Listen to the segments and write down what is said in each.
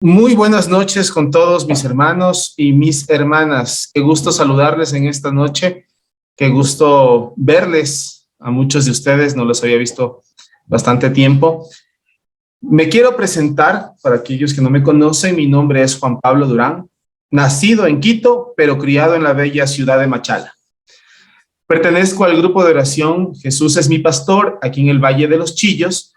Muy buenas noches con todos mis hermanos y mis hermanas. Qué gusto saludarles en esta noche. Qué gusto verles. A muchos de ustedes no los había visto bastante tiempo. Me quiero presentar para aquellos que no me conocen. Mi nombre es Juan Pablo Durán, nacido en Quito, pero criado en la bella ciudad de Machala. Pertenezco al grupo de oración Jesús es mi pastor, aquí en el Valle de los Chillos,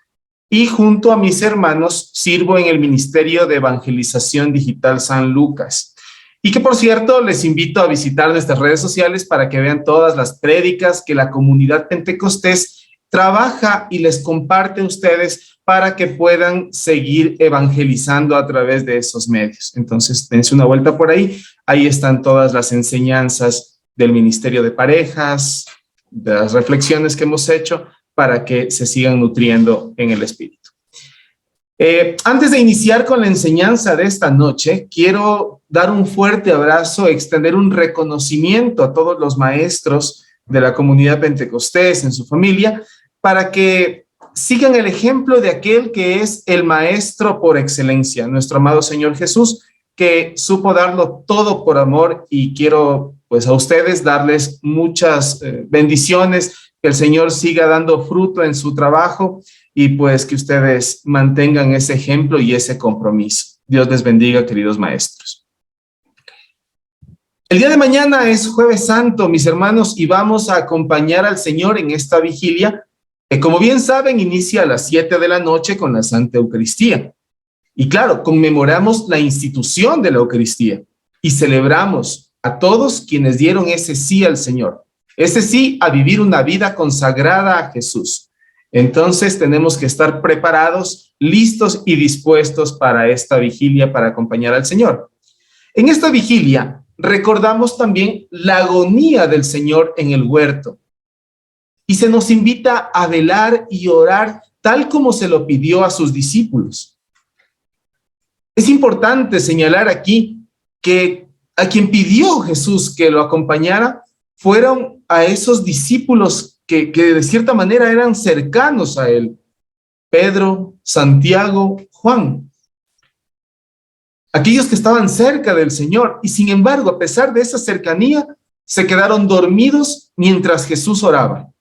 y junto a mis hermanos sirvo en el Ministerio de Evangelización Digital San Lucas. Y que, por cierto, les invito a visitar nuestras redes sociales para que vean todas las prédicas que la comunidad pentecostés trabaja y les comparte a ustedes para que puedan seguir evangelizando a través de esos medios. Entonces, dense una vuelta por ahí. Ahí están todas las enseñanzas del Ministerio de Parejas, de las reflexiones que hemos hecho, para que se sigan nutriendo en el Espíritu. Antes de iniciar con la enseñanza de esta noche, quiero dar un fuerte abrazo, extender un reconocimiento a todos los maestros de la comunidad pentecostés en su familia, para que sigan el ejemplo de aquel que es el maestro por excelencia, nuestro amado Señor Jesús, que supo darlo todo por amor, y quiero pues a ustedes darles muchas bendiciones, que el Señor siga dando fruto en su trabajo y pues que ustedes mantengan ese ejemplo y ese compromiso. Dios les bendiga, queridos maestros. El día de mañana es Jueves Santo, mis hermanos, y vamos a acompañar al Señor en esta vigilia, que como bien saben inicia a las 7 de la noche con la Santa Eucaristía. Y claro, conmemoramos la institución de la Eucaristía y celebramos a todos quienes dieron ese sí al Señor. Ese sí a vivir una vida consagrada a Jesús. Entonces tenemos que estar preparados, listos y dispuestos para esta vigilia, para acompañar al Señor. En esta vigilia recordamos también la agonía del Señor en el huerto. Y se nos invita a velar y orar tal como se lo pidió a sus discípulos. Es importante señalar aquí que a quien pidió Jesús que lo acompañara fueron a esos discípulos que de cierta manera eran cercanos a él: Pedro, Santiago, Juan. Aquellos que estaban cerca del Señor, y sin embargo, a pesar de esa cercanía, se quedaron dormidos mientras Jesús oraba.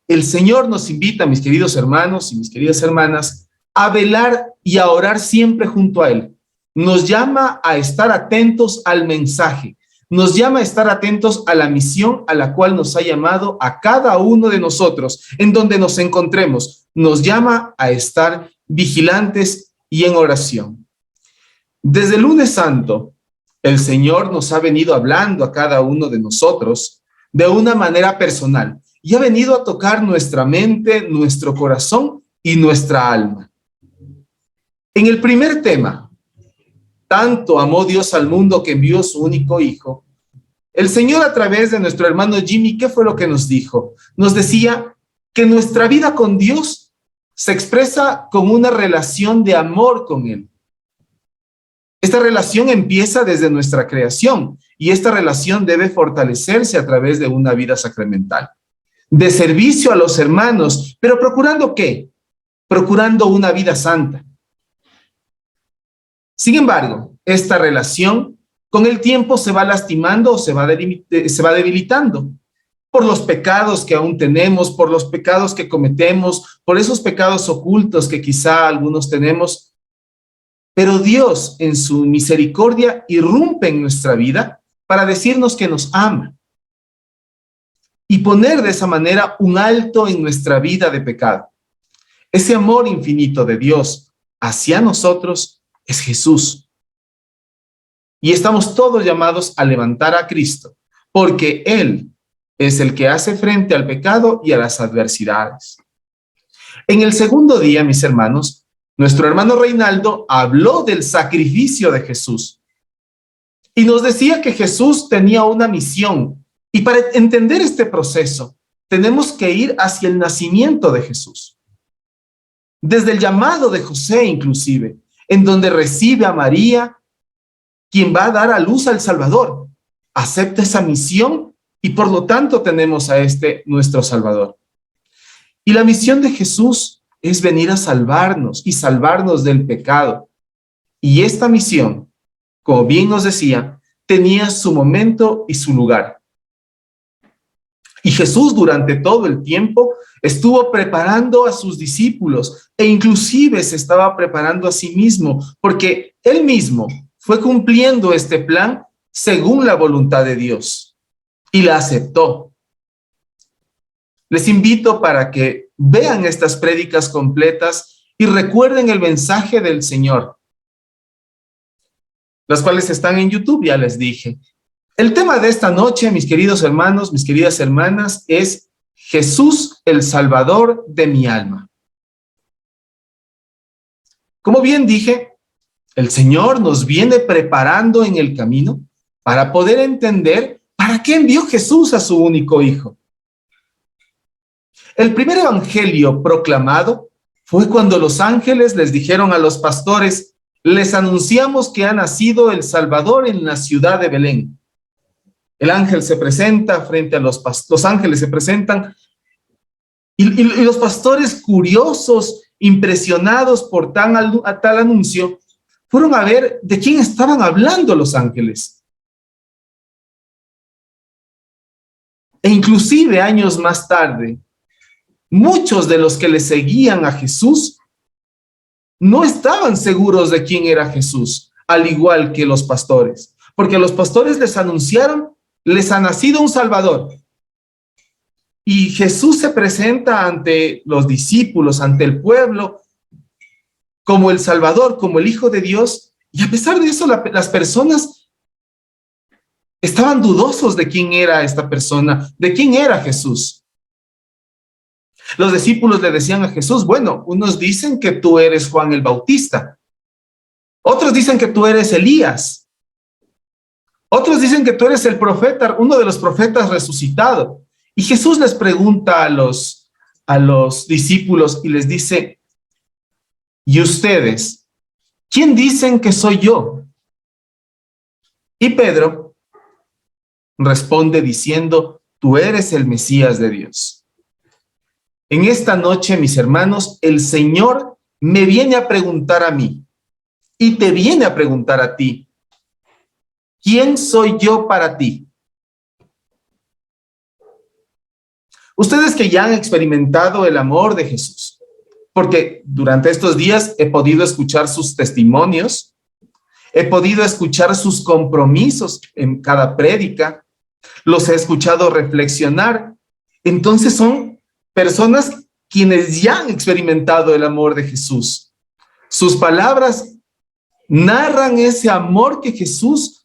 El Señor nos invita, mis queridos hermanos y mis queridas hermanas, a velar y a orar siempre junto a Él. Nos llama a estar atentos al mensaje. Nos llama a estar atentos a la misión a la cual nos ha llamado a cada uno de nosotros, en donde nos encontremos. Nos llama a estar vigilantes y en oración. Desde el lunes santo, el Señor nos ha venido hablando a cada uno de nosotros de una manera personal y ha venido a tocar nuestra mente, nuestro corazón y nuestra alma. En el primer tema, tanto amó Dios al mundo que envió su único hijo, el Señor, a través de nuestro hermano Jimmy, ¿qué fue lo que nos dijo? Nos decía que nuestra vida con Dios se expresa con una relación de amor con Él. Esta relación empieza desde nuestra creación y esta relación debe fortalecerse a través de una vida sacramental, de servicio a los hermanos, pero ¿procurando qué? Procurando una vida santa. Sin embargo, esta relación con el tiempo se va lastimando o se va debilitando por los pecados que aún tenemos, por los pecados que cometemos, por esos pecados ocultos que quizá algunos tenemos. Pero Dios, en su misericordia, irrumpe en nuestra vida para decirnos que nos ama y poner de esa manera un alto en nuestra vida de pecado. Ese amor infinito de Dios hacia nosotros es Jesús. Y estamos todos llamados a levantar a Cristo, porque Él es el que hace frente al pecado y a las adversidades. En el segundo día, mis hermanos, nuestro hermano Reinaldo habló del sacrificio de Jesús y nos decía que Jesús tenía una misión. Y para entender este proceso, tenemos que ir hacia el nacimiento de Jesús. Desde el llamado de José, inclusive, en donde recibe a María, quien va a dar a luz al Salvador. Acepta esa misión y por lo tanto tenemos a nuestro Salvador. Y la misión de Jesús es venir a salvarnos y salvarnos del pecado. Y esta misión, como bien nos decía, tenía su momento y su lugar. Y Jesús durante todo el tiempo estuvo preparando a sus discípulos e inclusive se estaba preparando a sí mismo, porque él mismo fue cumpliendo este plan según la voluntad de Dios y la aceptó. Les invito para que vean estas prédicas completas y recuerden el mensaje del Señor, las cuales están en YouTube, ya les dije. El tema de esta noche, mis queridos hermanos, mis queridas hermanas, es Jesús, el Salvador de mi alma. Como bien dije, el Señor nos viene preparando en el camino para poder entender para qué envió Jesús a su único Hijo. El primer evangelio proclamado fue cuando los ángeles les dijeron a los pastores: les anunciamos que ha nacido el Salvador en la ciudad de Belén. El ángel se presenta frente a los ángeles se presentan y los pastores, curiosos, impresionados por tal anuncio, fueron a ver de quién estaban hablando los ángeles. E inclusive años más tarde, muchos de los que le seguían a Jesús no estaban seguros de quién era Jesús, al igual que los pastores, porque los pastores les anunciaron: les ha nacido un Salvador. Y Jesús se presenta ante los discípulos, ante el pueblo, como el Salvador, como el Hijo de Dios. Y a pesar de eso, las personas estaban dudosos de quién era esta persona, de quién era Jesús. Los discípulos le decían a Jesús: bueno, unos dicen que tú eres Juan el Bautista, otros dicen que tú eres Elías, otros dicen que tú eres el profeta, uno de los profetas resucitado. Y Jesús les pregunta a los discípulos y les dice: ¿y ustedes, quién dicen que soy yo? Y Pedro responde diciendo: tú eres el Mesías de Dios. En esta noche, mis hermanos, el Señor me viene a preguntar a mí y te viene a preguntar a ti: ¿quién soy yo para ti? Ustedes que ya han experimentado el amor de Jesús, porque durante estos días he podido escuchar sus testimonios, he podido escuchar sus compromisos en cada prédica, los he escuchado reflexionar. Entonces son personas quienes ya han experimentado el amor de Jesús. Sus palabras narran ese amor que Jesús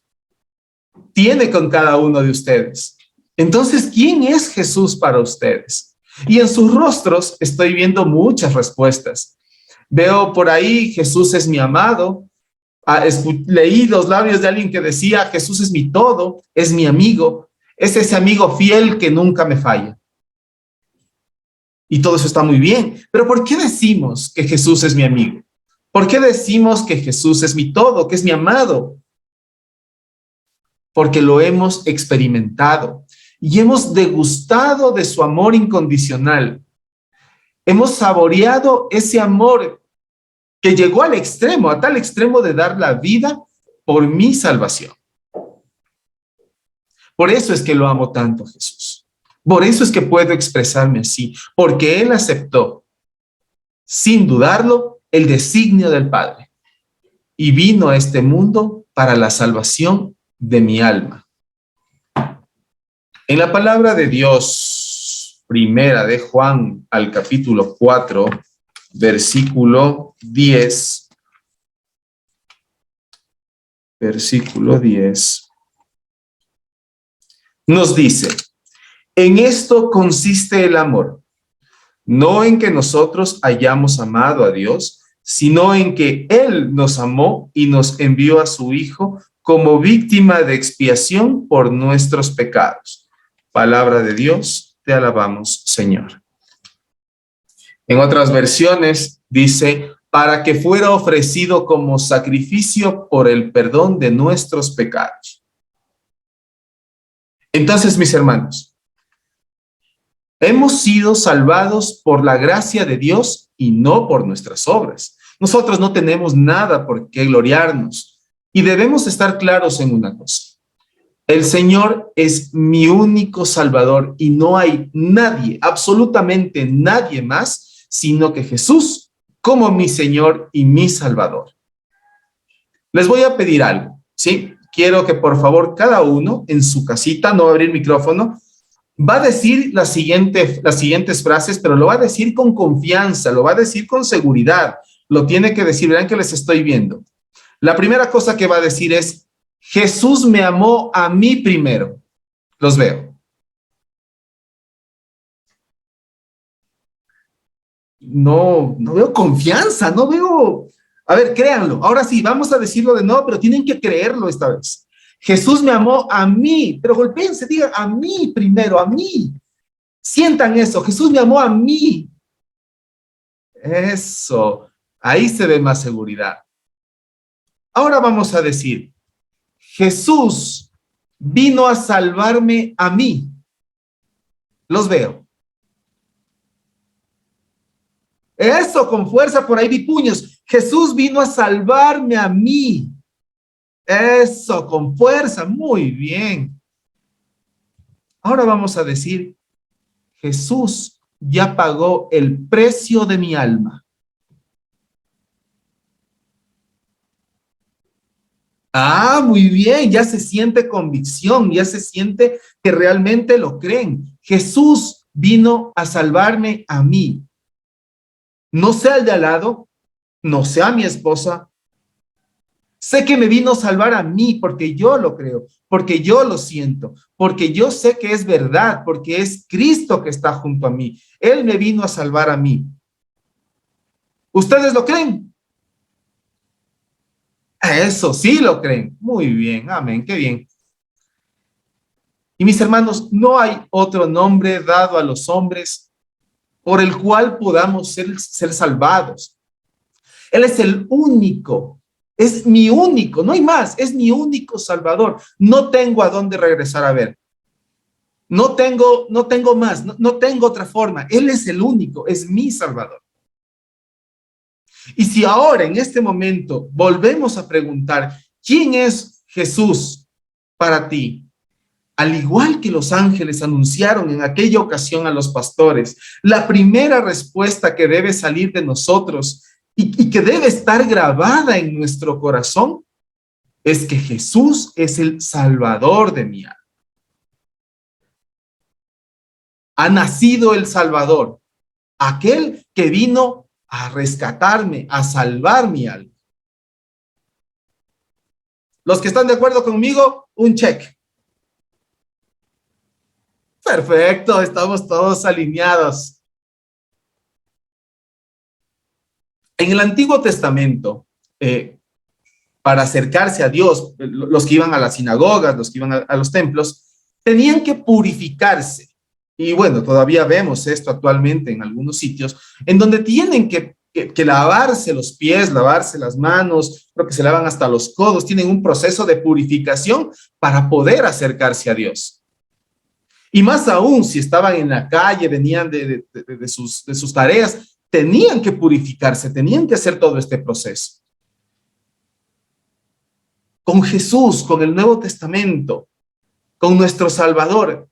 tiene con cada uno de ustedes. Entonces, ¿quién es Jesús para ustedes? Y en sus rostros estoy viendo muchas respuestas. Veo por ahí: Jesús es mi amado. Leí los labios de alguien que decía: Jesús es mi todo, es mi amigo, es ese amigo fiel que nunca me falla. Y todo eso está muy bien, pero ¿por qué decimos que Jesús es mi amigo? ¿Por qué decimos que Jesús es mi todo, que es mi amado? Porque lo hemos experimentado y hemos degustado de su amor incondicional. Hemos saboreado ese amor que llegó al extremo, a tal extremo de dar la vida por mi salvación. Por eso es que lo amo tanto, Jesús. Por eso es que puedo expresarme así, porque Él aceptó, sin dudarlo, el designio del Padre y vino a este mundo para la salvación de mi alma. En la palabra de Dios, primera de Juan al capítulo 4, versículo 10. Versículo 10. Nos dice: en esto consiste el amor, no en que nosotros hayamos amado a Dios, sino en que Él nos amó y nos envió a su Hijo como víctima de expiación por nuestros pecados. Palabra de Dios, te alabamos, Señor. En otras versiones dice: para que fuera ofrecido como sacrificio por el perdón de nuestros pecados. Entonces, mis hermanos, hemos sido salvados por la gracia de Dios y no por nuestras obras. Nosotros no tenemos nada por qué gloriarnos y debemos estar claros en una cosa. El Señor es mi único Salvador y no hay nadie, absolutamente nadie más, sino que Jesús como mi Señor y mi Salvador. Les voy a pedir algo, ¿sí? Quiero que por favor cada uno en su casita, no va a abrir micrófono, va a decir las siguientes frases, pero lo va a decir con confianza, lo va a decir con seguridad, lo tiene que decir, verán que les estoy viendo. La primera cosa que va a decir es, Jesús me amó a mí primero. Los veo. No veo confianza, no veo... A ver, créanlo. Ahora sí, vamos a decirlo de nuevo, pero tienen que creerlo esta vez. Jesús me amó a mí, pero golpéense, digan a mí primero, a mí. Sientan eso, Jesús me amó a mí. Eso, ahí se ve más seguridad. Ahora vamos a decir, Jesús vino a salvarme a mí. Los veo. Eso, con fuerza, por ahí vi puños. Jesús vino a salvarme a mí. Eso, con fuerza, muy bien. Ahora vamos a decir, Jesús ya pagó el precio de mi alma. Ah, muy bien, ya se siente convicción, ya se siente que realmente lo creen. Jesús vino a salvarme a mí. No sea el de al lado, no sea mi esposa. Sé que me vino a salvar a mí porque yo lo creo, porque yo lo siento, porque yo sé que es verdad, porque es Cristo que está junto a mí. Él me vino a salvar a mí. ¿Ustedes lo creen? Eso sí lo creen. Muy bien, amén, qué bien. Y mis hermanos, no hay otro nombre dado a los hombres por el cual podamos ser salvados. Él es el único. Es mi único, no hay más, es mi único Salvador. No tengo a dónde regresar a ver. No tengo más, no tengo otra forma. Él es el único, es mi Salvador. Y si ahora, en este momento, volvemos a preguntar, ¿quién es Jesús para ti? Al igual que los ángeles anunciaron en aquella ocasión a los pastores, la primera respuesta que debe salir de nosotros y que debe estar grabada en nuestro corazón es que Jesús es el Salvador de mi alma. Ha nacido el Salvador, aquel que vino a rescatarme, a salvar mi alma. Los que están de acuerdo conmigo, un check. Perfecto, estamos todos alineados. En el Antiguo Testamento, para acercarse a Dios, los que iban a las sinagogas, los que iban a los templos, tenían que purificarse. Y bueno, todavía vemos esto actualmente en algunos sitios, en donde tienen que lavarse los pies, lavarse las manos, creo que se lavan hasta los codos, tienen un proceso de purificación para poder acercarse a Dios. Y más aún, si estaban en la calle, venían de sus tareas, tenían que purificarse, tenían que hacer todo este proceso. Con Jesús, con el Nuevo Testamento, con nuestro Salvador,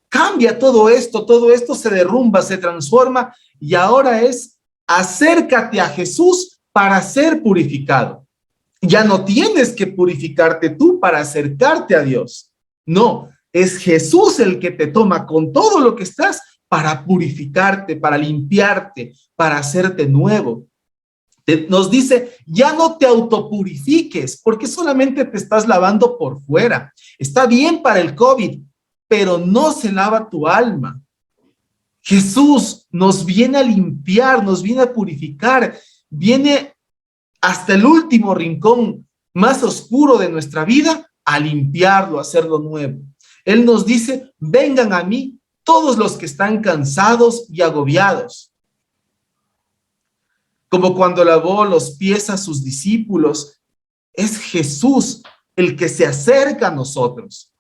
cambia todo esto se derrumba, se transforma y ahora es acércate a Jesús para ser purificado. Ya no tienes que purificarte tú para acercarte a Dios. No, es Jesús el que te toma con todo lo que estás para purificarte, para limpiarte, para hacerte nuevo. Nos dice, ya no te autopurifiques porque solamente te estás lavando por fuera. Está bien para el COVID, pero no se lava tu alma. Jesús nos viene a limpiar, nos viene a purificar, viene hasta el último rincón más oscuro de nuestra vida a limpiarlo, a hacerlo nuevo. Él nos dice, vengan a mí todos los que están cansados y agobiados. Como cuando lavó los pies a sus discípulos, es Jesús el que se acerca a nosotros.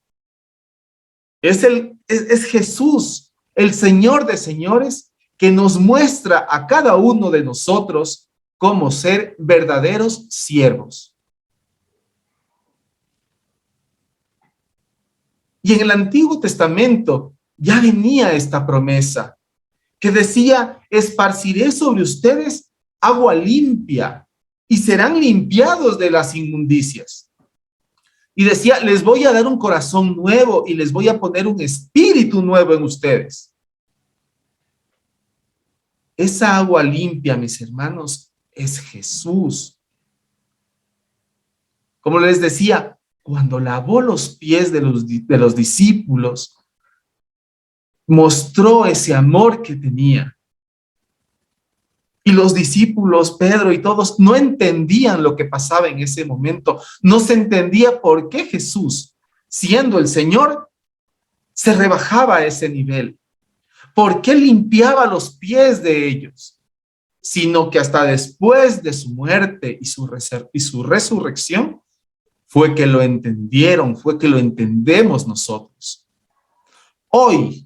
Es Jesús, el Señor de señores, que nos muestra a cada uno de nosotros cómo ser verdaderos siervos. Y en el Antiguo Testamento ya venía esta promesa que decía: esparciré sobre ustedes agua limpia y serán limpiados de las inmundicias. Y decía: les voy a dar un corazón nuevo y les voy a poner un espíritu nuevo en ustedes. Esa agua limpia, mis hermanos, es Jesús. Como les decía, cuando lavó los pies de los discípulos, mostró ese amor que tenía. Y los discípulos, Pedro y todos, no entendían lo que pasaba en ese momento. No se entendía por qué Jesús, siendo el Señor, se rebajaba a ese nivel. ¿Por qué limpiaba los pies de ellos? Sino que hasta después de su muerte y su resurrección, fue que lo entendieron, fue que lo entendemos nosotros. Hoy,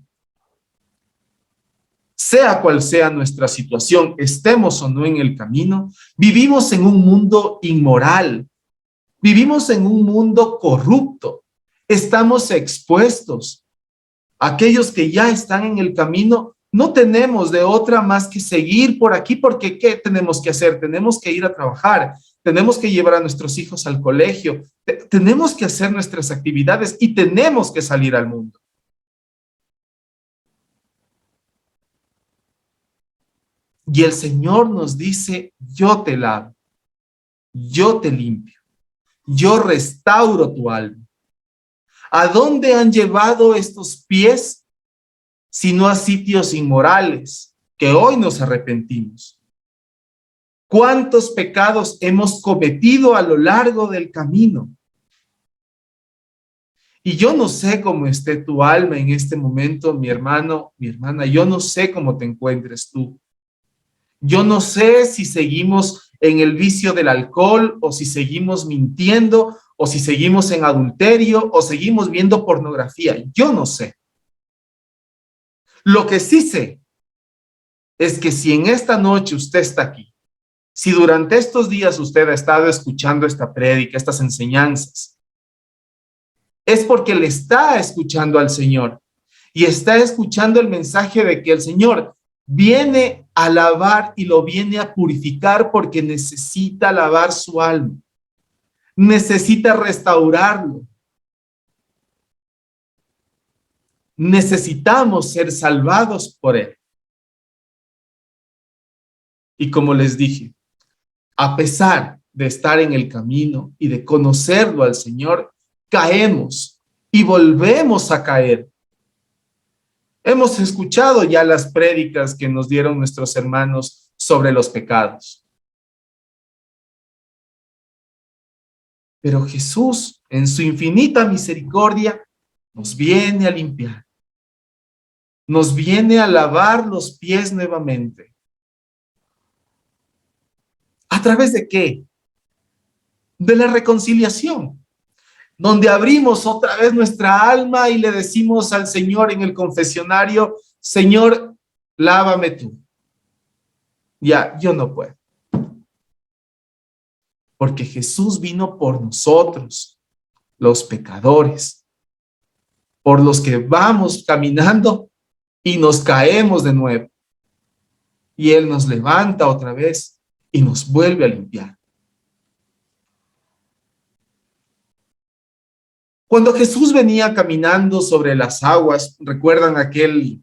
sea cual sea nuestra situación, estemos o no en el camino, vivimos en un mundo inmoral, vivimos en un mundo corrupto, estamos expuestos. Aquellos que ya están en el camino, no tenemos de otra más que seguir por aquí, porque ¿qué tenemos que hacer? Tenemos que ir a trabajar, tenemos que llevar a nuestros hijos al colegio, tenemos que hacer nuestras actividades y tenemos que salir al mundo. Y el Señor nos dice: yo te lavo, yo te limpio, yo restauro tu alma. ¿A dónde han llevado estos pies? Sino a sitios inmorales, que hoy nos arrepentimos. ¿Cuántos pecados hemos cometido a lo largo del camino? Y yo no sé cómo esté tu alma en este momento, mi hermano, mi hermana. Yo no sé cómo te encuentres tú. Yo no sé si seguimos en el vicio del alcohol, o si seguimos mintiendo, o si seguimos en adulterio, o seguimos viendo pornografía. Yo no sé. Lo que sí sé es que si en esta noche usted está aquí, si durante estos días usted ha estado escuchando esta prédica, estas enseñanzas, es porque le está escuchando al Señor y está escuchando el mensaje de que el Señor viene a lavar y lo viene a purificar, porque necesita lavar su alma, necesita restaurarlo. Necesitamos ser salvados por Él. Y como les dije, a pesar de estar en el camino y de conocerlo al Señor, caemos y volvemos a caer. Hemos escuchado ya las prédicas que nos dieron nuestros hermanos sobre los pecados. Pero Jesús, en su infinita misericordia, nos viene a limpiar. Nos viene a lavar los pies nuevamente. ¿A través de qué? De la reconciliación, donde abrimos otra vez nuestra alma y le decimos al Señor en el confesionario: Señor, lávame tú. Ya, yo no puedo. Porque Jesús vino por nosotros, los pecadores, por los que vamos caminando y nos caemos de nuevo. Y Él nos levanta otra vez y nos vuelve a limpiar. Cuando Jesús venía caminando sobre las aguas, ¿recuerdan aquel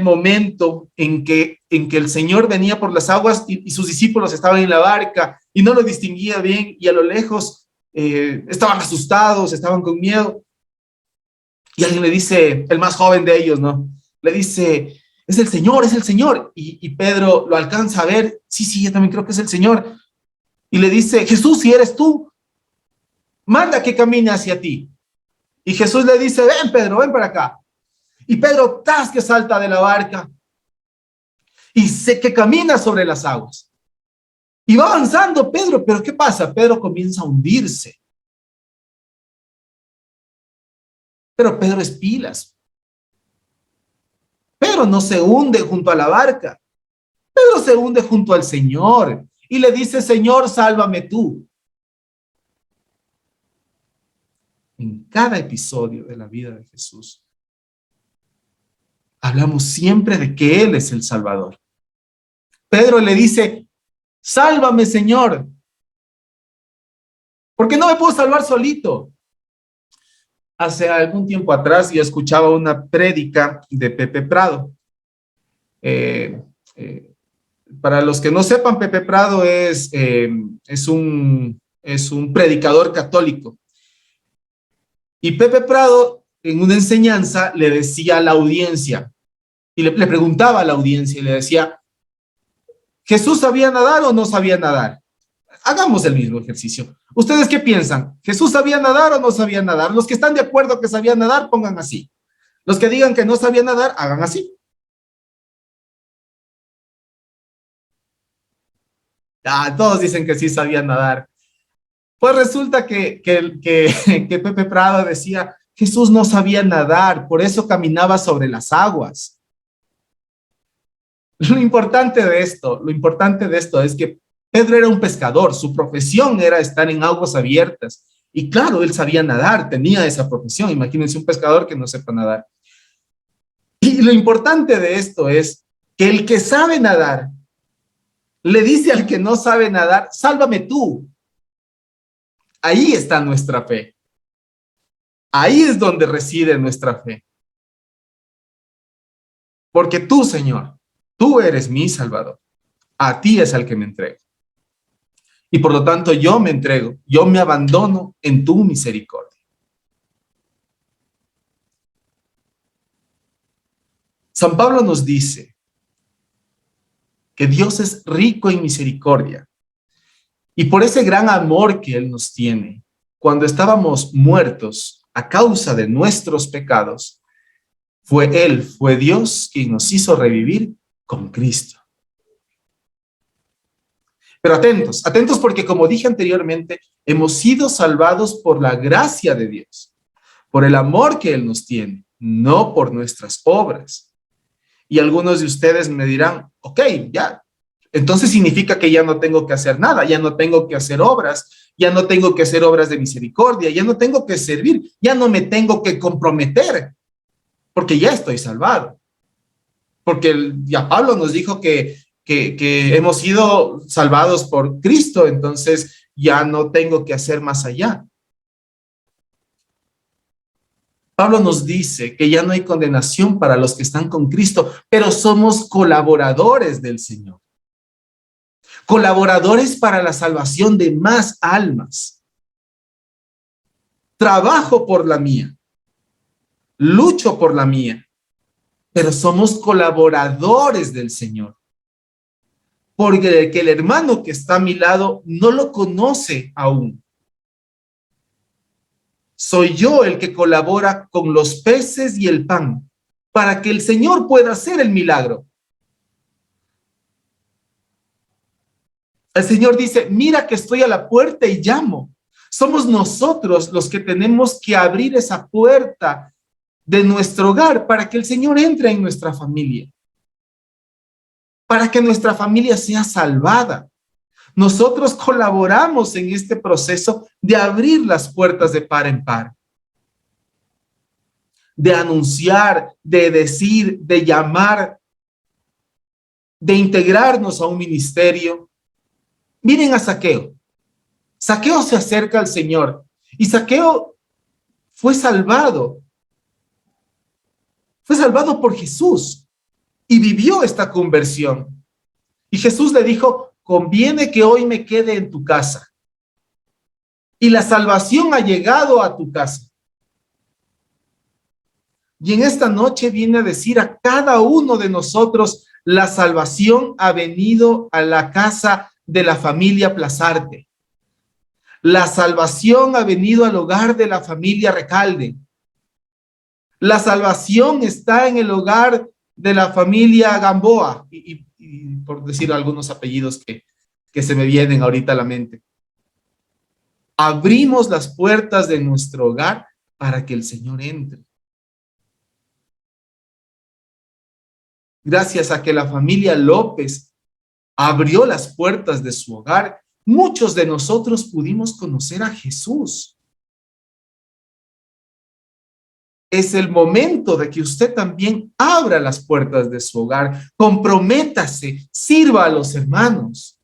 momento en que el Señor venía por las aguas y sus discípulos estaban en la barca y no lo distinguía bien, y a lo lejos estaban asustados, estaban con miedo? Y alguien le dice, el más joven de ellos, ¿no? Le dice: es el Señor, es el Señor. Y Pedro lo alcanza a ver: sí, yo también creo que es el Señor. Y le dice: Jesús, si eres tú, manda que camine hacia ti. Y Jesús le dice: ven, Pedro, ven para acá. Y Pedro, ¡tas!, que salta de la barca y sé que camina sobre las aguas. Y va avanzando Pedro, pero ¿qué pasa? Pedro comienza a hundirse. Pero Pedro es pilas. Pedro no se hunde junto a la barca. Pedro se hunde junto al Señor y le dice, Señor, sálvame tú. En cada episodio de la vida de Jesús, hablamos siempre de que Él es el Salvador. Pedro le dice, sálvame, Señor, porque no me puedo salvar solito. Hace algún tiempo atrás yo escuchaba una prédica de Pepe Prado. Para los que no sepan, Pepe Prado es un predicador católico. Y Pepe Prado, en una enseñanza, le decía a la audiencia, y le preguntaba a la audiencia, y le decía, ¿Jesús sabía nadar o no sabía nadar? Hagamos el mismo ejercicio. ¿Ustedes qué piensan? ¿Jesús sabía nadar o no sabía nadar? Los que están de acuerdo que sabía nadar, pongan así. Los que digan que no sabía nadar, hagan así. Todos dicen que sí sabía nadar. Pues resulta que Pepe Prado decía, Jesús no sabía nadar, por eso caminaba sobre las aguas. Lo importante de esto es que Pedro era un pescador, su profesión era estar en aguas abiertas. Y claro, él sabía nadar, tenía esa profesión. Imagínense un pescador que no sepa nadar. Y lo importante de esto es que el que sabe nadar le dice al que no sabe nadar, sálvame tú. Ahí está nuestra fe. Ahí es donde reside nuestra fe. Porque tú, Señor, tú eres mi Salvador. A ti es al que me entrego. Y por lo tanto yo me entrego, yo me abandono en tu misericordia. San Pablo nos dice que Dios es rico en misericordia. Y por ese gran amor que Él nos tiene, cuando estábamos muertos a causa de nuestros pecados, fue Dios quien nos hizo revivir con Cristo. Pero atentos porque como dije anteriormente, hemos sido salvados por la gracia de Dios, por el amor que Él nos tiene, no por nuestras obras. Y algunos de ustedes me dirán, ok, ya, entonces significa que ya no tengo que hacer nada, ya no tengo que hacer obras, ya no tengo que hacer obras de misericordia, ya no tengo que servir, ya no me tengo que comprometer, porque ya estoy salvado. Porque ya Pablo nos dijo que hemos sido salvados por Cristo, entonces ya no tengo que hacer más allá. Pablo nos dice que ya no hay condenación para los que están con Cristo, pero somos colaboradores del Señor. Colaboradores para la salvación de más almas. Trabajo por la mía. Lucho por la mía. Pero somos colaboradores del Señor. Porque el hermano que está a mi lado no lo conoce aún. Soy yo el que colabora con los peces y el pan para que el Señor pueda hacer el milagro. El Señor dice, mira que estoy a la puerta y llamo. Somos nosotros los que tenemos que abrir esa puerta de nuestro hogar para que el Señor entre en nuestra familia. Para que nuestra familia sea salvada. Nosotros colaboramos en este proceso de abrir las puertas de par en par. De anunciar, de decir, de llamar, de integrarnos a un ministerio. Miren a Zaqueo. Zaqueo se acerca al Señor y Zaqueo fue salvado. Fue salvado por Jesús y vivió esta conversión. Y Jesús le dijo, conviene que hoy me quede en tu casa. Y la salvación ha llegado a tu casa. Y en esta noche viene a decir a cada uno de nosotros, la salvación ha venido a la casa de la familia Plazarte. La salvación ha venido al hogar de la familia Recalde. La salvación está en el hogar de la familia Gamboa. Y por decir algunos apellidos que se me vienen ahorita a la mente. Abrimos las puertas de nuestro hogar para que el Señor entre. Gracias a que la familia López abrió las puertas de su hogar. Muchos de nosotros pudimos conocer a Jesús. Es el momento de que usted también abra las puertas de su hogar, comprométase, sirva a los hermanos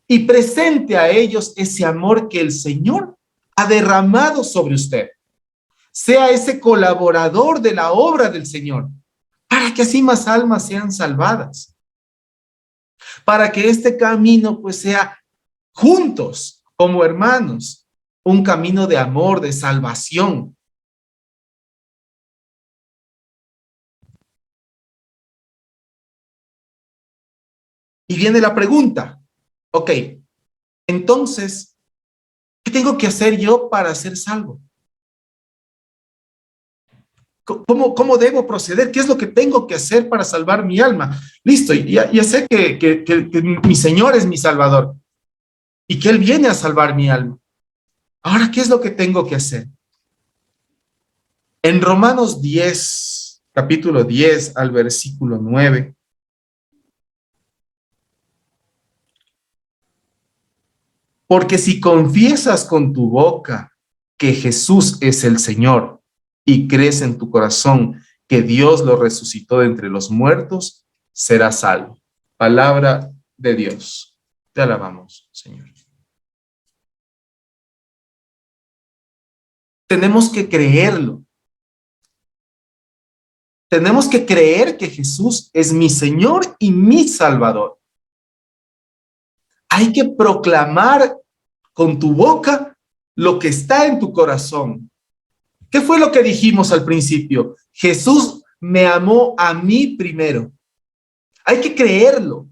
y presente a ellos ese amor que el Señor ha derramado sobre usted. Sea ese colaborador de la obra del Señor, para que así más almas sean salvadas, para que este camino pues sea juntos, como hermanos, un camino de amor, de salvación. Y viene la pregunta, ok, entonces, ¿qué tengo que hacer yo para ser salvo? ¿Cómo debo proceder? ¿Qué es lo que tengo que hacer para salvar mi alma? Listo, ya sé que mi Señor es mi Salvador y que Él viene a salvar mi alma. Ahora, ¿qué es lo que tengo que hacer? En Romanos 10, capítulo 10 al versículo 9, porque si confiesas con tu boca que Jesús es el Señor y crees en tu corazón que Dios lo resucitó de entre los muertos, serás salvo. Palabra de Dios. Te alabamos, Señor. Tenemos que creerlo. Tenemos que creer que Jesús es mi Señor y mi Salvador. Hay que proclamar con tu boca lo que está en tu corazón. ¿Qué fue lo que dijimos al principio? Jesús me amó a mí primero. Hay que creerlo.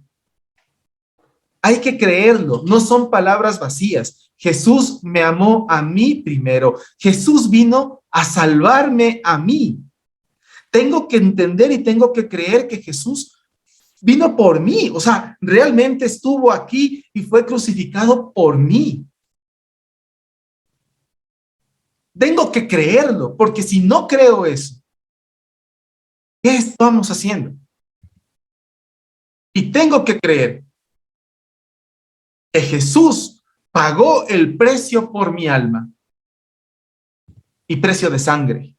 Hay que creerlo. No son palabras vacías. Jesús me amó a mí primero. Jesús vino a salvarme a mí. Tengo que entender y tengo que creer que Jesús vino por mí. O sea, realmente estuvo aquí y fue crucificado por mí. Tengo que creerlo, porque si no creo eso, ¿qué estamos haciendo? Y tengo que creer que Jesús pagó el precio por mi alma y precio de sangre.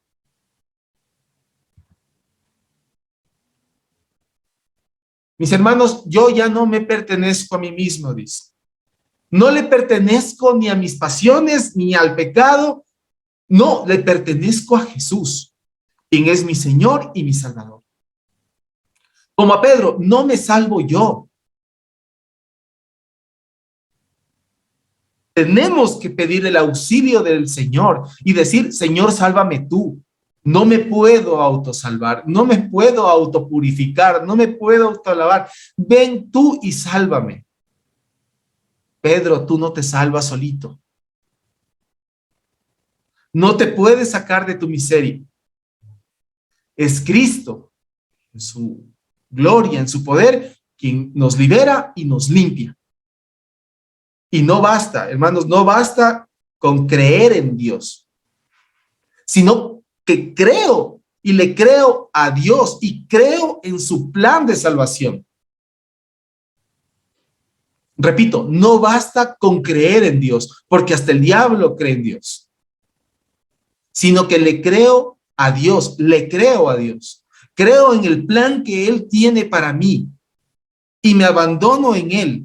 Mis hermanos, yo ya no me pertenezco a mí mismo, dice. No le pertenezco ni a mis pasiones, ni al pecado. No, le pertenezco a Jesús, quien es mi Señor y mi Salvador. Como a Pedro, no me salvo yo. Tenemos que pedir el auxilio del Señor y decir, Señor, sálvame tú. No me puedo autosalvar, no me puedo autopurificar, no me puedo autoalabar. Ven tú y sálvame. Pedro, tú no te salvas solito. No te puedes sacar de tu miseria. Es Cristo, en su gloria, en su poder, quien nos libera y nos limpia. Y no basta, hermanos, no basta con creer en Dios, sino que creo y le creo a Dios y creo en su plan de salvación. Repito, no basta con creer en Dios, porque hasta el diablo cree en Dios, sino que le creo a Dios, le creo a Dios. Creo en el plan que Él tiene para mí y me abandono en Él.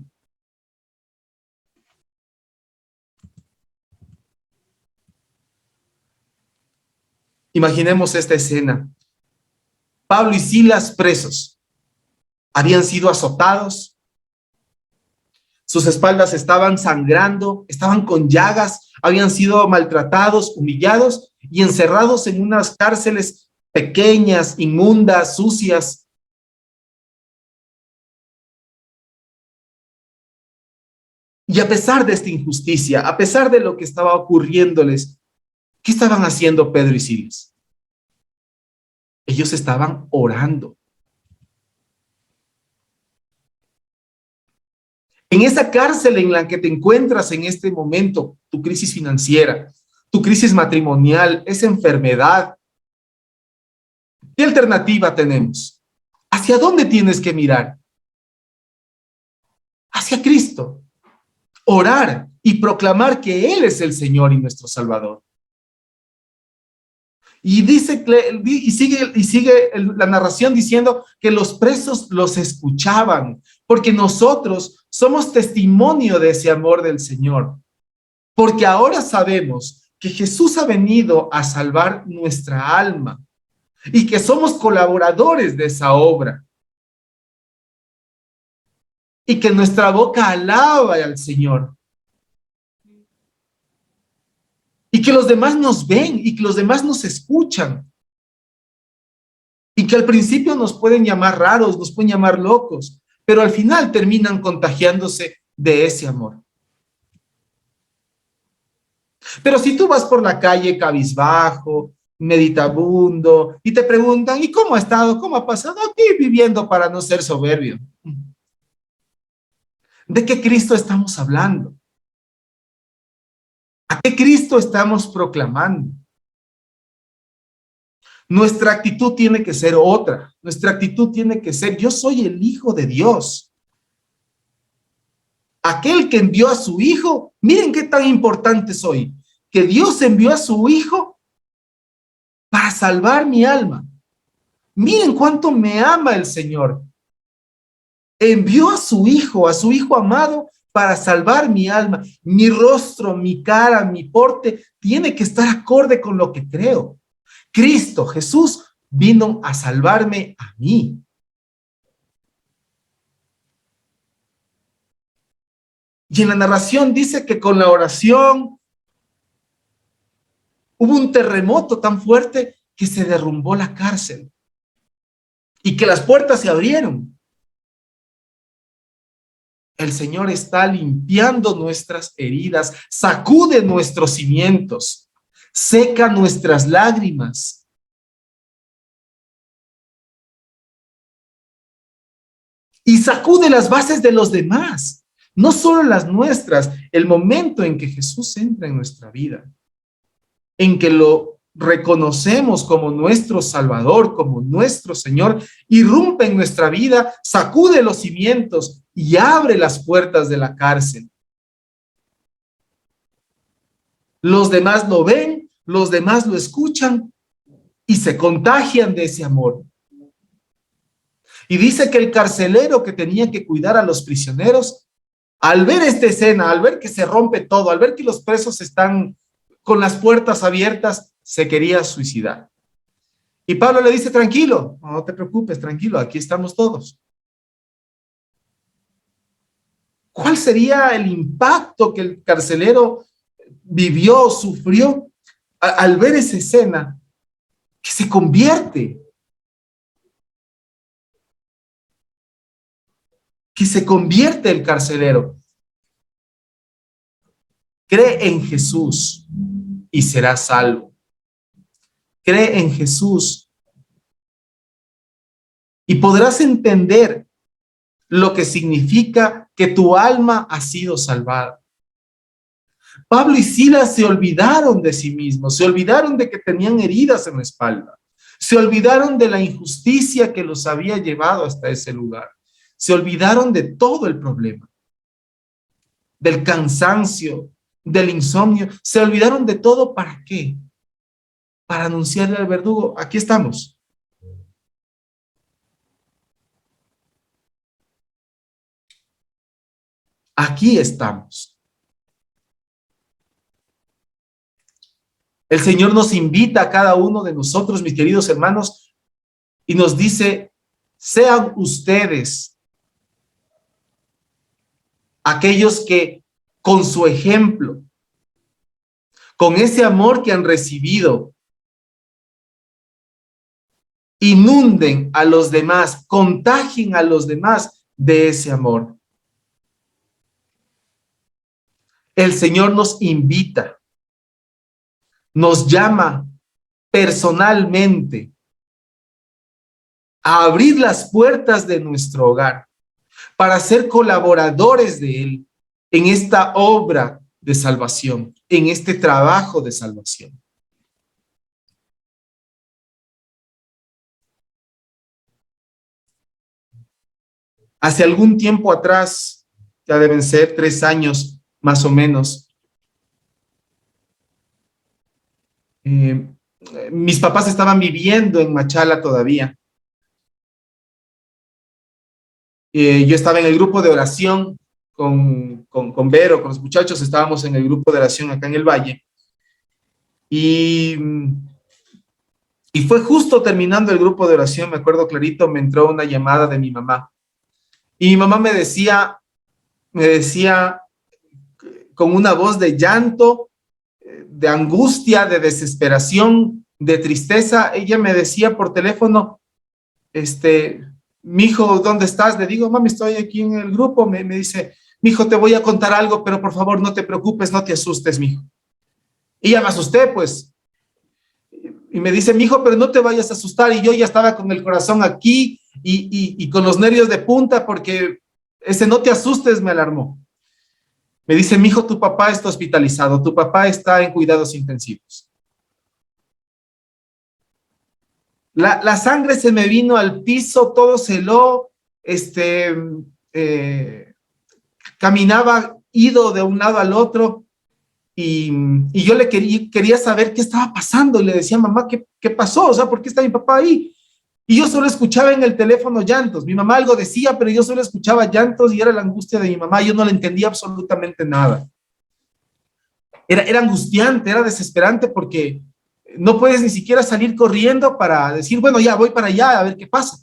Imaginemos esta escena. Pablo y Silas presos. Habían sido azotados. Sus espaldas estaban sangrando, estaban con llagas, habían sido maltratados, humillados y encerrados en unas cárceles pequeñas, inmundas, sucias. Y a pesar de esta injusticia, a pesar de lo que estaba ocurriéndoles, ¿qué estaban haciendo Pedro y Silas? Ellos estaban orando. En esa cárcel en la que te encuentras en este momento, tu crisis financiera, tu crisis matrimonial, esa enfermedad, ¿qué alternativa tenemos? ¿Hacia dónde tienes que mirar? hacia Cristo, orar y proclamar que Él es el Señor y nuestro Salvador. Y dice, y sigue la narración diciendo que los presos los escuchaban, porque nosotros somos testimonio de ese amor del Señor. Porque ahora sabemos que Jesús ha venido a salvar nuestra alma y que somos colaboradores de esa obra. Y que nuestra boca alaba al Señor. Y que los demás nos ven y que los demás nos escuchan. Y que al principio nos pueden llamar raros, nos pueden llamar locos, pero al final terminan contagiándose de ese amor. Pero si tú vas por la calle cabizbajo, meditabundo, y te preguntan, ¿y cómo ha estado? ¿Cómo ha pasado? Aquí viviendo para no ser soberbio. ¿De qué Cristo estamos hablando? ¿A qué Cristo estamos proclamando? Nuestra actitud tiene que ser otra. Nuestra actitud tiene que ser, yo soy el Hijo de Dios. Aquel que envió a su Hijo, miren qué tan importante soy, que Dios envió a su Hijo para salvar mi alma. Miren cuánto me ama el Señor. Envió a su Hijo amado, para salvar mi alma. Mi rostro, mi cara, mi porte, tiene que estar acorde con lo que creo. Cristo, Jesús, vino a salvarme a mí. Y en la narración dice que con la oración hubo un terremoto tan fuerte que se derrumbó la cárcel y que las puertas se abrieron. El Señor está limpiando nuestras heridas, sacude nuestros cimientos, seca nuestras lágrimas. Y sacude las bases de los demás, no solo las nuestras. El momento en que Jesús entra en nuestra vida, en que lo reconocemos como nuestro Salvador, como nuestro Señor, irrumpe en nuestra vida, sacude los cimientos y abre las puertas de la cárcel. Los demás lo ven, los demás lo escuchan y se contagian de ese amor. Y dice que el carcelero que tenía que cuidar a los prisioneros, al ver esta escena, al ver que se rompe todo, al ver que los presos están con las puertas abiertas, se quería suicidar. Y Pablo le dice, tranquilo, no te preocupes, tranquilo, aquí estamos todos. ¿Cuál sería el impacto que el carcelero vivió, sufrió al ver esa escena? Que se convierte. Que se convierte el carcelero. Cree en Jesús y serás salvo. Cree en Jesús y podrás entender lo que significa que tu alma ha sido salvada. Pablo y Silas se olvidaron de sí mismos, se olvidaron de que tenían heridas en la espalda, se olvidaron de la injusticia que los había llevado hasta ese lugar, se olvidaron de todo el problema, del cansancio, del insomnio, se olvidaron de todo. ¿Para qué? Para anunciarle al verdugo, aquí estamos. Aquí estamos. El Señor nos invita a cada uno de nosotros, mis queridos hermanos, y nos dice, sean ustedes aquellos que con su ejemplo, con ese amor que han recibido, inunden a los demás, contagien a los demás de ese amor. El Señor nos invita, nos llama personalmente a abrir las puertas de nuestro hogar para ser colaboradores de Él en esta obra de salvación, en este trabajo de salvación. Hace algún tiempo atrás, ya deben ser 3 años más o menos. Mis papás estaban viviendo en Machala todavía. Yo estaba en el grupo de oración con Vero, con los muchachos, estábamos en el grupo de oración acá en el Valle. Y, y fue justo terminando el grupo de oración, me acuerdo clarito, me entró una llamada de mi mamá. Y mi mamá me decía con una voz de llanto, de angustia, de desesperación, de tristeza, ella me decía por teléfono, mijo, ¿dónde estás? Le digo, mami, estoy aquí en el grupo. Me dice, mijo, te voy a contar algo, pero por favor no te preocupes, no te asustes, mijo. Y ya me asusté, pues. Y me dice, mijo, pero no te vayas a asustar. Y yo ya estaba con el corazón aquí y con los nervios de punta porque ese no te asustes me alarmó. Me dice, mijo, tu papá está hospitalizado, tu papá está en cuidados intensivos. La sangre se me vino al piso, todo se heló, caminaba ido de un lado al otro y yo le quería saber qué estaba pasando y le decía, mamá, ¿qué pasó? O sea, ¿por qué está mi papá ahí? Y yo solo escuchaba en el teléfono llantos. Mi mamá algo decía, pero yo solo escuchaba llantos y era la angustia de mi mamá. Yo no le entendía absolutamente nada. Era angustiante, era desesperante porque no puedes ni siquiera salir corriendo para decir, bueno, ya voy para allá a ver qué pasa.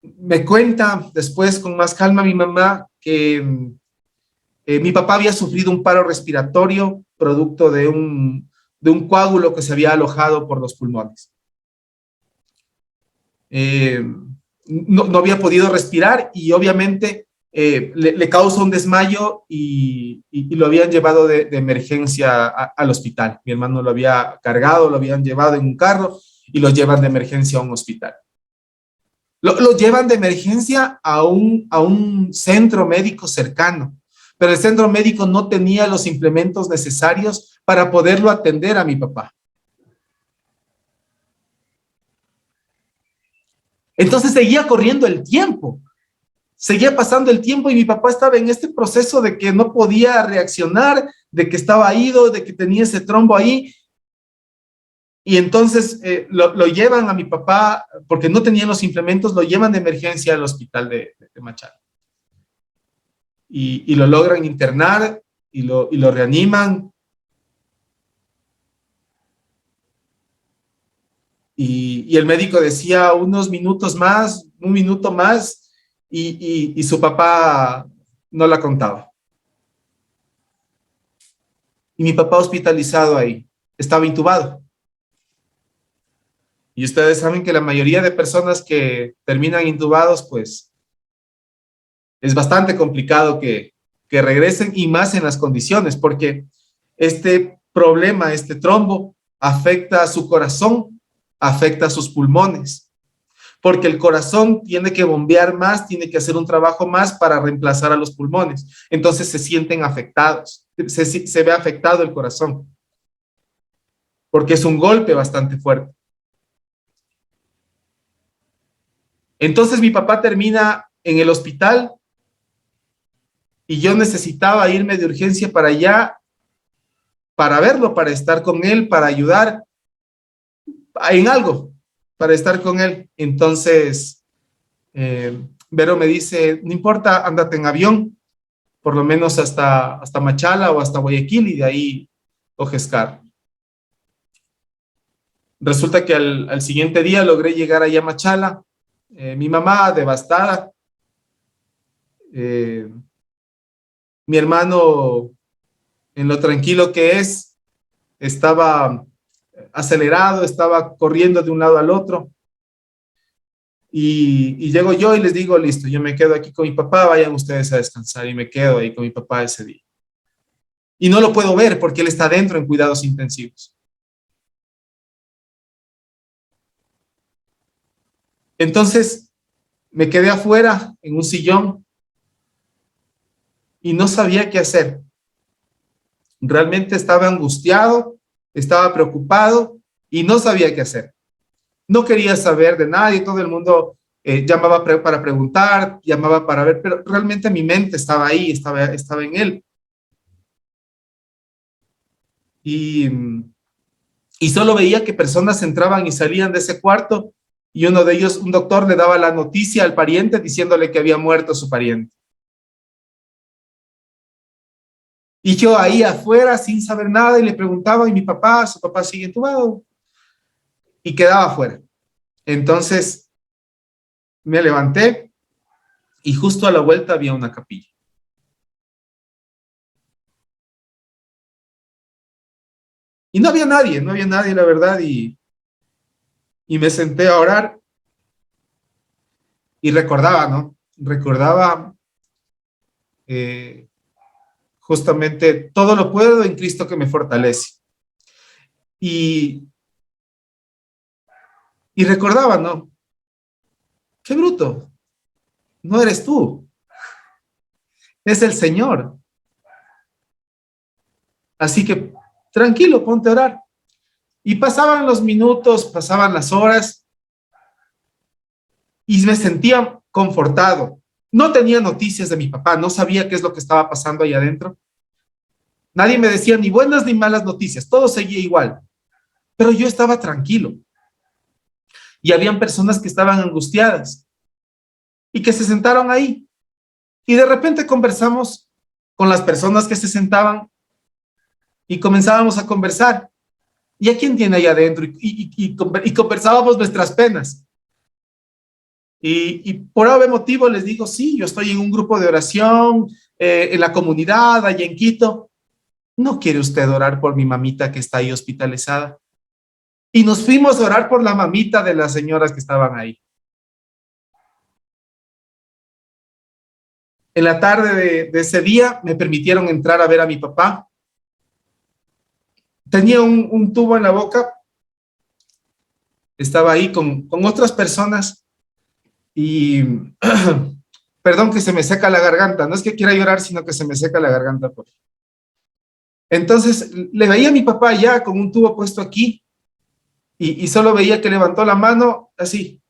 Me cuenta después con más calma mi mamá que mi papá había sufrido un paro respiratorio producto de un coágulo que se había alojado por los pulmones. No había podido respirar y obviamente le causa un desmayo y lo habían llevado de emergencia al hospital. Mi hermano lo había cargado, lo habían llevado en un carro y lo llevan de emergencia a un hospital. Lo llevan de emergencia a un centro médico cercano, pero el centro médico no tenía los implementos necesarios para poderlo atender a mi papá. Entonces seguía corriendo el tiempo, seguía pasando el tiempo y mi papá estaba en este proceso de que no podía reaccionar, de que estaba ido, de que tenía ese trombo ahí. Y entonces lo llevan a mi papá, porque no tenían los implementos, lo llevan de emergencia al hospital de Machala. Y lo logran internar y lo reaniman. Y el médico decía unos minutos más, un minuto más, y su papá no la contaba. Y mi papá hospitalizado ahí, estaba intubado. Y ustedes saben que la mayoría de personas que terminan intubados, pues, es bastante complicado que regresen y más en las condiciones, porque este problema, este trombo, afecta a su corazón, afecta a sus pulmones, porque el corazón tiene que bombear más, tiene que hacer un trabajo más para reemplazar a los pulmones. Entonces se sienten afectados, se ve afectado el corazón, porque es un golpe bastante fuerte. Entonces mi papá termina en el hospital y yo necesitaba irme de urgencia para allá, para verlo, para estar con él, para ayudar en algo, para estar con él. Entonces, Vero me dice, no importa, ándate en avión, por lo menos hasta Machala o hasta Guayaquil y de ahí coges carro. Resulta que al siguiente día logré llegar allá a Machala, mi mamá devastada, mi hermano en lo tranquilo que es, estaba acelerado, estaba corriendo de un lado al otro. Y llego yo y les digo, listo, yo me quedo aquí con mi papá, vayan ustedes a descansar y me quedo ahí con mi papá ese día. Y no lo puedo ver porque él está dentro en cuidados intensivos. Entonces me quedé afuera en un sillón y no sabía qué hacer. Realmente estaba angustiado, estaba preocupado y no sabía qué hacer. No quería saber de nadie, todo el mundo llamaba para preguntar, llamaba para ver, pero realmente mi mente estaba ahí, estaba en él. Y, y solo veía que personas entraban y salían de ese cuarto y uno de ellos, un doctor, le daba la noticia al pariente diciéndole que había muerto su pariente. Y yo ahí afuera sin saber nada y le preguntaba y mi papá, su papá sigue entubado y quedaba afuera. Entonces me levanté y justo a la vuelta había una capilla. Y no había nadie, la verdad, y me senté a orar y recordaba, ¿no? Recordaba eh, justamente todo lo puedo en Cristo que me fortalece. Y, y recordaba, ¿no? Qué bruto, no eres tú, es el Señor. Así que tranquilo, ponte a orar. Y pasaban los minutos, pasaban las horas y me sentía confortado. No tenía noticias de mi papá, no sabía qué es lo que estaba pasando ahí adentro. Nadie me decía ni buenas ni malas noticias, todo seguía igual. Pero yo estaba tranquilo. Y habían personas que estaban angustiadas y que se sentaron ahí. Y de repente conversamos con las personas que se sentaban y comenzábamos a conversar. ¿Y a quién tiene ahí adentro? Y conversábamos nuestras penas. Y por algún motivo les digo, sí, yo estoy en un grupo de oración en la comunidad, allá en Quito. ¿No quiere usted orar por mi mamita que está ahí hospitalizada? Y nos fuimos a orar por la mamita de las señoras que estaban ahí. En la tarde de ese día me permitieron entrar a ver a mi papá. Tenía un tubo en la boca, estaba ahí con otras personas y perdón que se me seca la garganta, no es que quiera llorar, sino que se me seca la garganta. Entonces le veía a mi papá ya con un tubo puesto aquí y solo veía que levantó la mano así.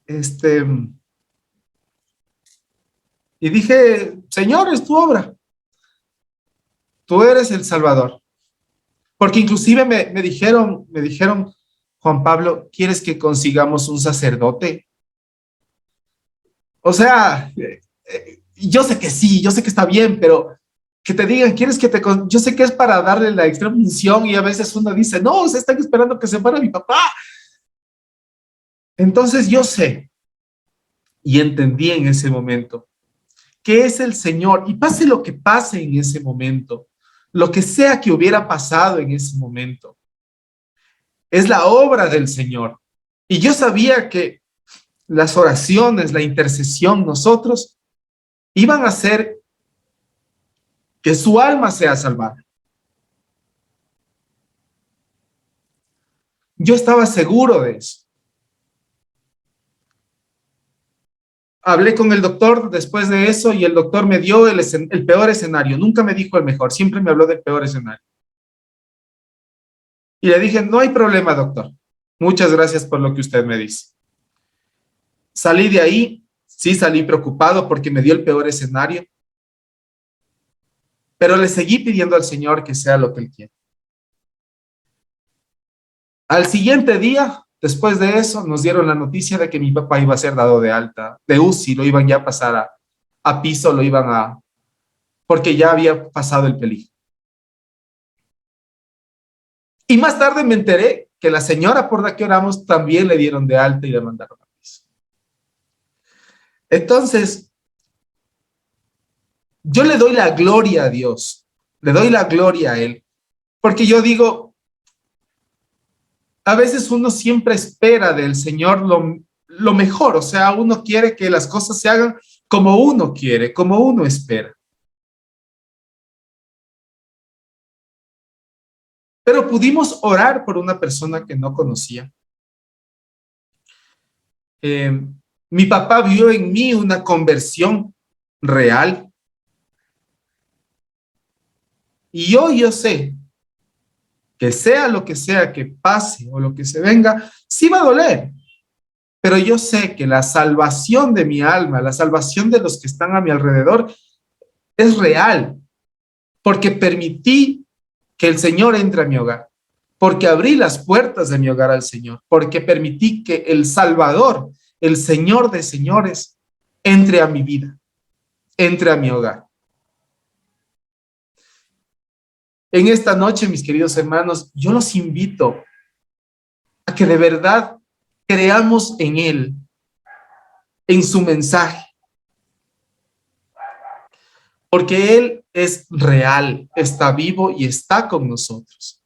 Este, y dije, Señor, es tu obra, tú eres el Salvador. Porque inclusive me dijeron, Juan Pablo, ¿quieres que consigamos un sacerdote? O sea, yo sé que sí, yo sé que está bien, pero que te digan, ¿quieres que te... Yo sé que es para darle la extrema unción y a veces uno dice, no, se están esperando que se muera mi papá. Entonces yo sé y entendí en ese momento que es el Señor y pase lo que pase en ese momento, lo que sea que hubiera pasado en ese momento, es la obra del Señor. Y yo sabía que las oraciones, la intercesión, nosotros iban a hacer que su alma sea salvada. Yo estaba seguro de eso. Hablé con el doctor después de eso y el doctor me dio el peor escenario. Nunca me dijo el mejor, siempre me habló del peor escenario. Y le dije, no hay problema, doctor. Muchas gracias por lo que usted me dice. Salí de ahí, sí salí preocupado porque me dio el peor escenario, pero le seguí pidiendo al Señor que sea lo que Él quiera. Al siguiente día, después de eso, nos dieron la noticia de que mi papá iba a ser dado de alta, de UCI, lo iban ya a pasar a piso, lo iban a, porque ya había pasado el peligro. Y más tarde me enteré que la señora por la que oramos también le dieron de alta y le mandaron a piso. Entonces, yo le doy la gloria a Dios, le doy la gloria a Él, porque yo digo, a veces uno siempre espera del Señor lo mejor, o sea, uno quiere que las cosas se hagan como uno quiere, como uno espera. Pero pudimos orar por una persona que no conocía. Eh, Mi papá vio en mí una conversión real. Y yo sé que sea lo que sea que pase o lo que se venga, sí va a doler. Pero yo sé que la salvación de mi alma, la salvación de los que están a mi alrededor, es real, porque permití que el Señor entre a mi hogar, porque abrí las puertas de mi hogar al Señor, porque permití que el Salvador, el Señor de señores, entre a mi vida, entre a mi hogar. En esta noche, mis queridos hermanos, yo los invito a que de verdad creamos en Él, en su mensaje, porque Él es real, está vivo y está con nosotros.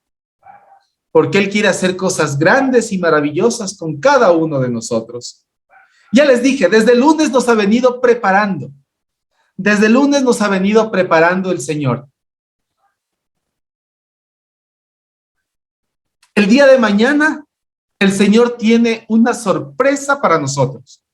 Porque Él quiere hacer cosas grandes y maravillosas con cada uno de nosotros. Ya les dije, desde el lunes nos ha venido preparando. Desde el lunes nos ha venido preparando el Señor. El día de mañana, el Señor tiene una sorpresa para nosotros.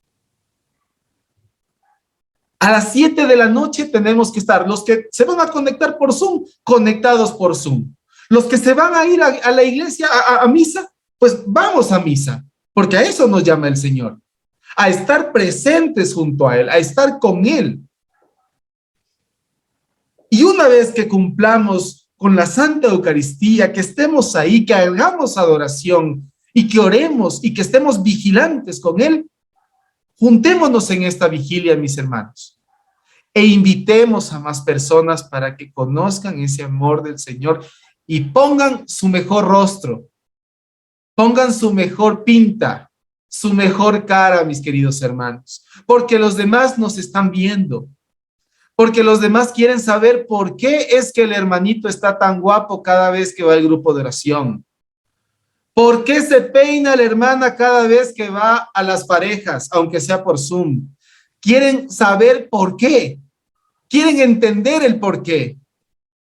A las 7 de la noche tenemos que estar. Los que se van a conectar por Zoom, conectados por Zoom. Los que se van a ir a la iglesia, a misa, pues vamos a misa, porque a eso nos llama el Señor. A estar presentes junto a Él, a estar con Él. Y una vez que cumplamos con la Santa Eucaristía, que estemos ahí, que hagamos adoración y que oremos y que estemos vigilantes con Él, juntémonos en esta vigilia, mis hermanos, e invitemos a más personas para que conozcan ese amor del Señor y pongan su mejor rostro, pongan su mejor pinta, su mejor cara, mis queridos hermanos, porque los demás nos están viendo, porque los demás quieren saber por qué es que el hermanito está tan guapo cada vez que va al grupo de oración. ¿Por qué se peina la hermana cada vez que va a las parejas, aunque sea por Zoom? Quieren saber por qué. Quieren entender el por qué.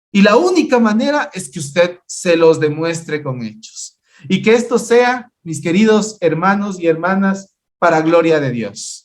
Y la única manera es que usted se los demuestre con hechos. Y que esto sea, mis queridos hermanos y hermanas, para gloria de Dios.